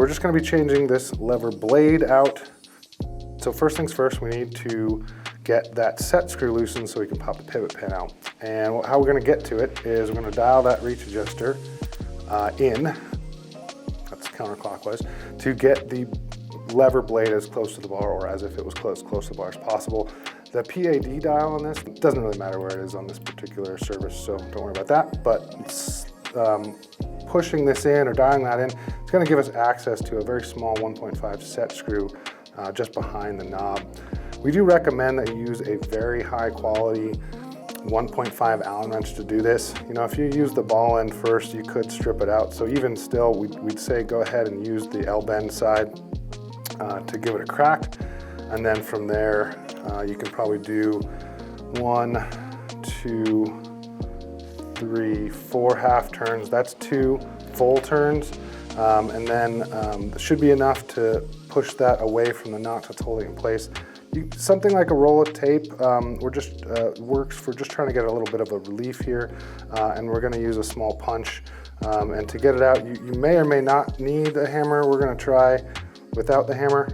just going to be changing this lever blade out. So first things first, we need to get that set screw loosened so we can pop the pivot pin out. And how we're going to get to it is we're going to dial that reach adjuster in, that's counterclockwise, to get the lever blade as close to the bar, or as if it was close to the bar as possible. The PAD dial on this, it doesn't really matter where it is on this particular service, so don't worry about that, but pushing this in or dialing that in, it's going to give us access to a very small 1.5 set screw just behind the knob. We do recommend that you use a very high quality 1.5 Allen wrench to do this. You know, if you use the ball end first, you could strip it out. So even still, we'd say go ahead and use the L-bend side to give it a crack. And then from there, you can probably do 1, 2, 3, 4 half turns. That's 2 full turns. And then it should be enough to push that away from the notch that's holding it in place. Something like a roll of tape works for just trying to get a little bit of a relief here, and we're going to use a small punch. And to get it out, you may or may not need a hammer. We're going to try without the hammer.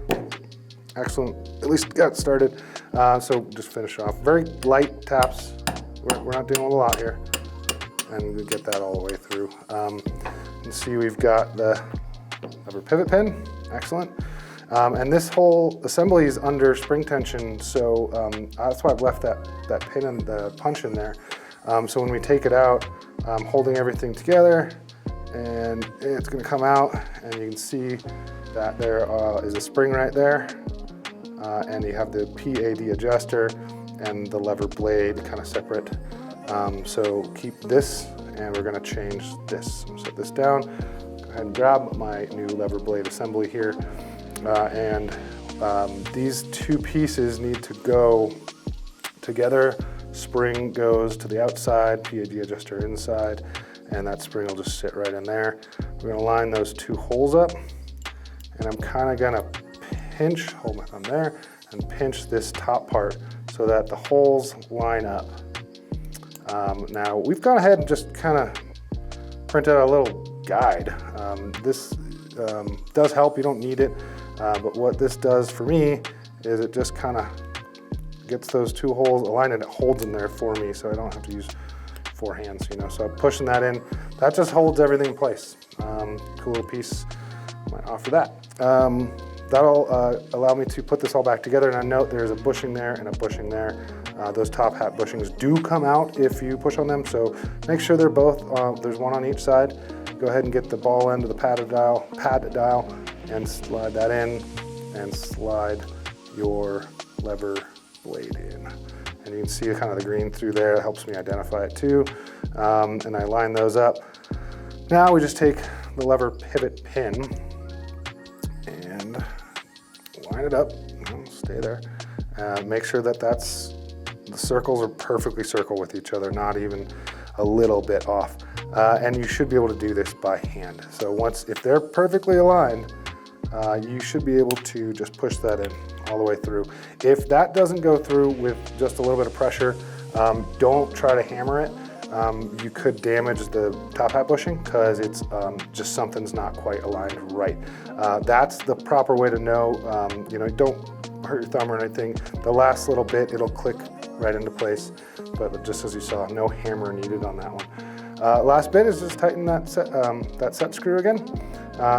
Excellent, at least got started. So just finish off. Very light taps. We're not doing a lot here. And we get that all the way through. You see we've got the lever pivot pin, excellent. And this whole assembly is under spring tension, so that's why I've left that pin and the punch in there. So when we take it out, I'm holding everything together, and it's going to come out, and you can see that there is a spring right there, and you have the PAD adjuster and the lever blade kind of separate. So keep this, and we're going to change this. Set this down. Go ahead and grab my new lever blade assembly here. These two pieces need to go together. Spring goes to the outside, PAD adjuster inside, and that spring will just sit right in there. We're going to line those 2 holes up, and I'm kind of going to pinch, hold my thumb there, and pinch this top part so that the holes line up. Now we've gone ahead and just kind of printed out a little guide. This does help, you don't need it. But what this does for me is it just kind of gets those 2 holes aligned, and it holds them there for me, so I don't have to use 4 hands, you know. So I'm pushing that in. That just holds everything in place. Cool little piece. Might offer that. That'll allow me to put this all back together. And I note there's a bushing there and a bushing there. Those top hat bushings do come out if you push on them, so make sure they're both. There's one on each side. Go ahead and get the ball end of the pad dial, and slide that in, and slide your lever blade in. And you can see kind of the green through there. It helps me identify it too. And I line those up. Now we just take the lever pivot pin and line it up. Stay there. Make sure that the circles are perfectly circle with each other, not even a little bit off. And you should be able to do this by hand. So if they're perfectly aligned, you should be able to just push that in all the way through. If that doesn't go through with just a little bit of pressure, don't try to hammer it. You could damage the top hat bushing because it's just something's not quite aligned right. That's the proper way to know. You know, don't hurt your thumb or anything. The last little bit, it'll click right into place. But just as you saw, no hammer needed on that one. Last bit is just tighten that set screw again.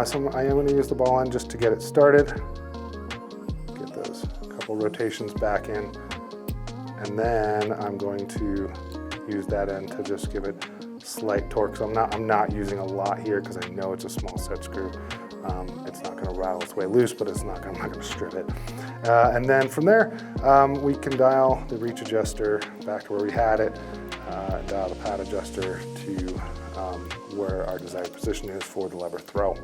So I am going to use the ball end just to get it started. Get those couple rotations back in. And then I'm going to use that end to just give it slight torque. So I'm not using a lot here because I know it's a small set screw. It's not going to rattle its way loose, but I'm not going to strip it. And then from there, we can dial the reach adjuster back to where we had it, dial the pad adjuster to where our desired position is for the lever throw.